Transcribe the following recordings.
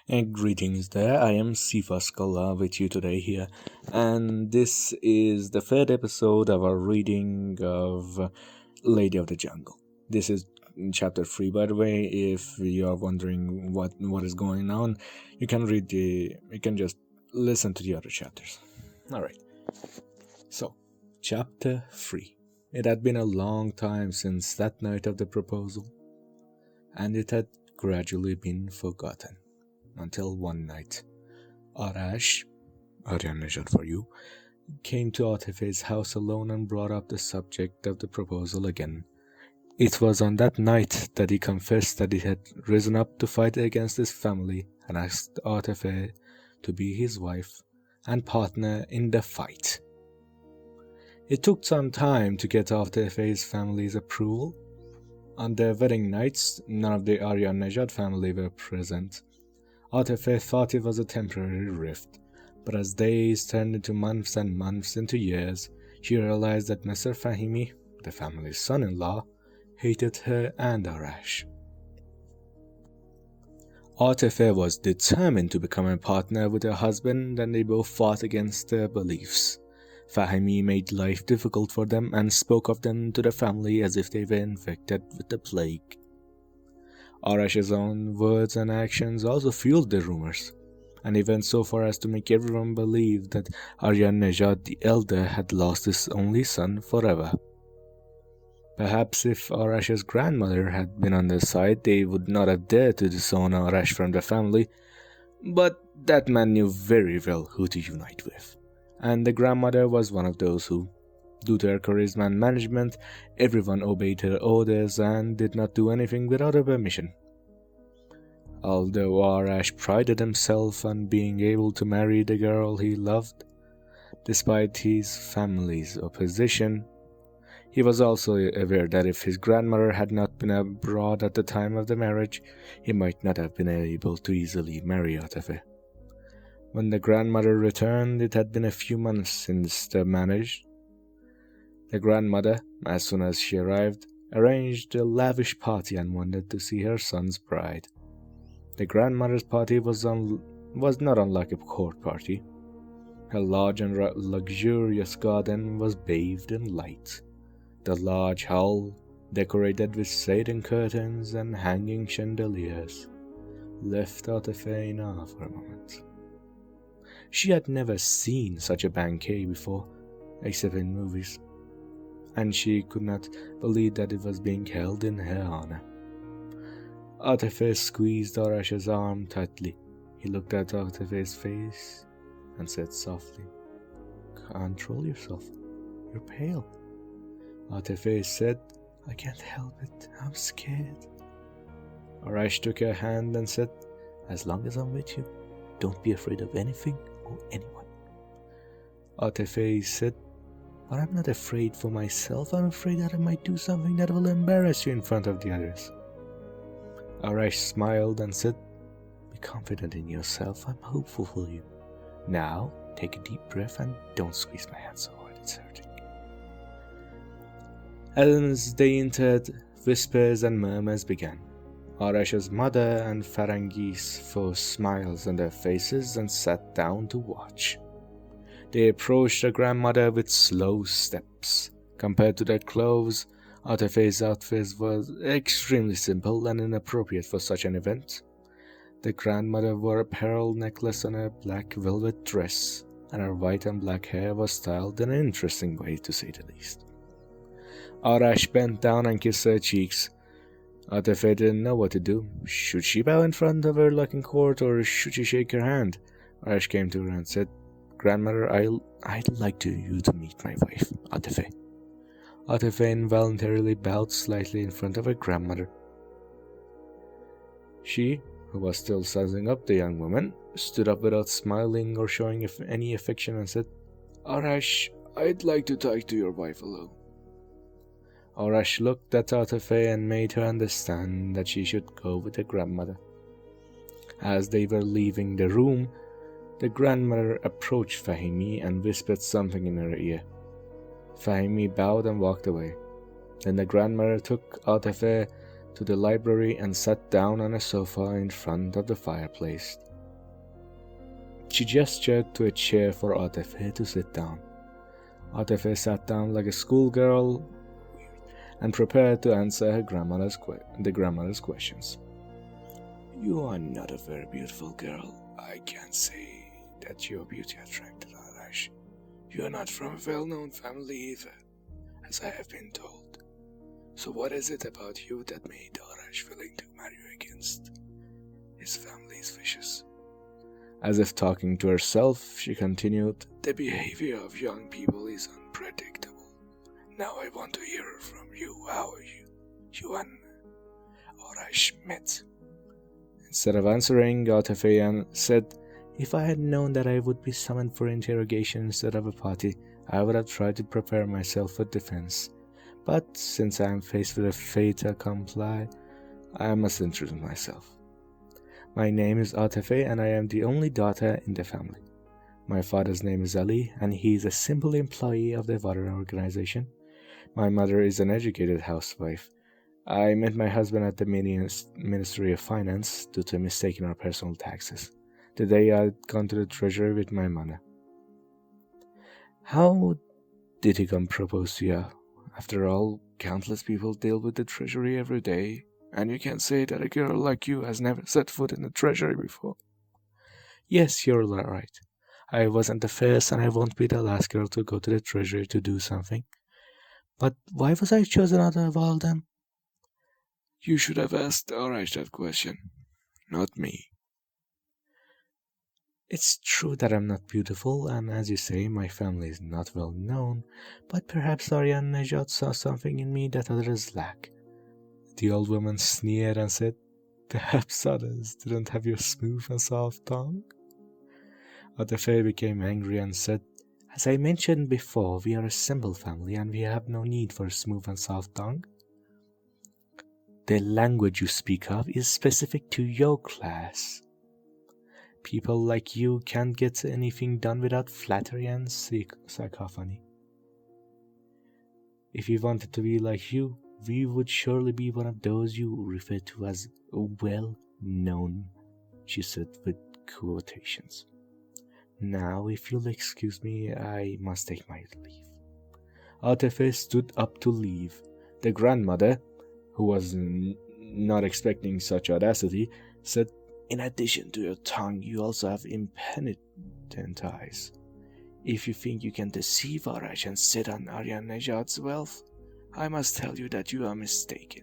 And greetings there. I am Sifa Scholar with you today here, and this is the third episode of our reading of Lady of the Jungle. This is chapter 3, by the way. If you are wondering what is going on, you can just listen to the other chapters. Alright. So, chapter 3. It had been a long time since that night of the proposal, and it had gradually been forgotten. Until one night, Arash, Aryan Nejad for you, came to Atifeh's house alone and brought up the subject of the proposal again. It was on that night that he confessed that he had risen up to fight against his family and asked Atifeh to be his wife and partner in the fight. It took some time to get Atifeh's family's approval. On their wedding nights, none of the Aryan Nejad family were present. Atifeh thought it was a temporary rift, but as days turned into months and months into years, she realized that Messer Fahimi, the family's son-in-law, hated her and Arash. Atifeh was determined to become a partner with her husband, and they both fought against their beliefs. Fahimi made life difficult for them and spoke of them to the family as if they were infected with the plague. Arash's own words and actions also fueled the rumors, and he went so far as to make everyone believe that Aryan Nejad the elder had lost his only son forever. Perhaps if Arash's grandmother had been on their side, they would not have dared to disown Arash from the family, but that man knew very well who to unite with, and the grandmother was one of those who, due to her charisma and management, everyone obeyed her orders and did not do anything without her permission. Although Arash prided himself on being able to marry the girl he loved, despite his family's opposition, he was also aware that if his grandmother had not been abroad at the time of the marriage, he might not have been able to easily marry Atifeh. When the grandmother returned, it had been a few months since the marriage. The grandmother, as soon as she arrived, arranged a lavish party and wanted to see her son's bride. The grandmother's party was not unlike a court party. Her large and luxurious garden was bathed in light. The large hall, decorated with satin curtains and hanging chandeliers, left Atifeh in awe for a moment. She had never seen such a banquet before, except in movies, and she could not believe that it was being held in her honor. Atifeh squeezed Arash's arm tightly. He looked at Atifeh's face and said softly, "Control yourself. You're pale." Atifeh said, "I can't help it. I'm scared." Arash took her hand and said, "As long as I'm with you, don't be afraid of anything or anyone." Atifeh said, "But I'm not afraid for myself. I'm afraid that I might do something that will embarrass you in front of the others." Arash smiled and said, "Be confident in yourself. I'm hopeful for you. Now, take a deep breath and don't squeeze my hand so hard it's hurting." As they entered, whispers and murmurs began. Arash's mother and Farangis forced smiles on their faces and sat down to watch. They approached their grandmother with slow steps. Compared to their clothes, Atifeh's outfit was extremely simple and inappropriate for such an event. The grandmother wore a pearl necklace on her black velvet dress, and her white and black hair was styled in an interesting way, to say the least. Arash bent down and kissed her cheeks. Atifeh didn't know what to do. Should she bow in front of her like in court, or should she shake her hand? Arash came to her and said, "Grandmother, I'd like you to meet my wife, Atifeh." Atifeh involuntarily bowed slightly in front of her grandmother. She, who was still sizing up the young woman, stood up without smiling or showing any affection and said, "Arash, I'd like to talk to your wife alone." Arash looked at Atifeh and made her understand that she should go with her grandmother. As they were leaving the room, the grandmother approached Fahimi and whispered something in her ear. Fahimi bowed and walked away. Then the grandmother took Atifeh to the library and sat down on a sofa in front of the fireplace. She gestured to a chair for Atefe to sit down. Atefe sat down like a schoolgirl and prepared to answer the grandmother's questions. You are not a very beautiful girl. I can't say that your beauty attracted Arash. You are not from a well-known family either, as I have been told. So what is it about you that made Arash willing to marry you against his family's wishes? As if talking to herself, she continued, The behavior of young people is unpredictable. Now I want to hear from you. How are you and Arash met? Instead of answering, Atefe said, If I had known that I would be summoned for interrogation instead of a party, I would have tried to prepare myself for defense. But since I am faced with a fait accompli, I must introduce myself. My name is Atefe and I am the only daughter in the family. My father's name is Ali and he is a simple employee of the water organization. My mother is an educated housewife. I met my husband at the Ministry of Finance due to a mistake in our personal taxes, the day I had gone to the treasury with my mother. How did he come propose to you? After all, countless people deal with the treasury every day. And you can't say that a girl like you has never set foot in the treasury before. Yes, you're right. I wasn't the first and I won't be the last girl to go to the treasury to do something. But why was I chosen out of all them? You should have asked Arash that question, not me. It's true that I'm not beautiful, and as you say, my family is not well known, but perhaps Aryan Nejad saw something in me that others lack. The old woman sneered and said, Perhaps others didn't have your smooth and soft tongue? Atefe became angry and said, As I mentioned before, we are a simple family and we have no need for a smooth and soft tongue. The language you speak of is specific to your class. People like you can't get anything done without flattery and cacophony. If we wanted to be like you, we would surely be one of those you refer to as well-known, she said with quotations. Now, if you'll excuse me, I must take my leave. Atefe stood up to leave. The grandmother, who was not expecting such audacity, said, In addition to your tongue, you also have impenitent eyes. If you think you can deceive Arash and sit on Aryan Nejad's wealth, I must tell you that you are mistaken.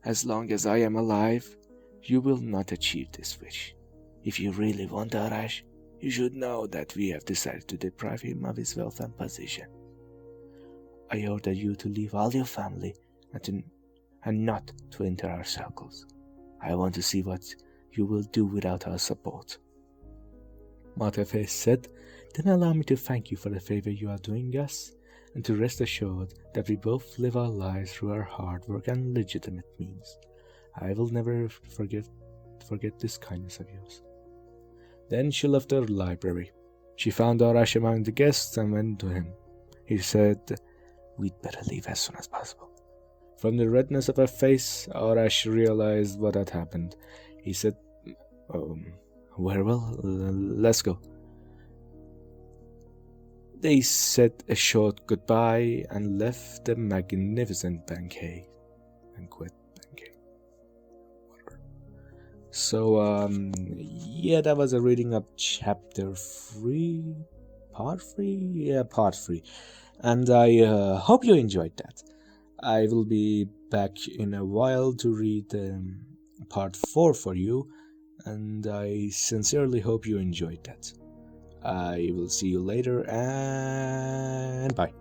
As long as I am alive, you will not achieve this wish. If you really want Arash, you should know that we have decided to deprive him of his wealth and position. I order you to leave all your family and not to enter our circles. I want to see what you will do without our support. Atefe said, Then allow me to thank you for the favor you are doing us, and to rest assured that we both live our lives through our hard work and legitimate means. I will never forget this kindness of yours. Then she left the library. She found Arash among the guests and went to him. He said, We'd better leave as soon as possible. From the redness of her face, Arash realized what had happened. He said, Very well, let's go. They said a short goodbye and left the magnificent banquet. So, that was a reading of chapter 3, part 3? Yeah, part 3. And I hope you enjoyed that. I will be back in a while to read part 4 for you, and I sincerely hope you enjoyed that. I will see you later, and bye.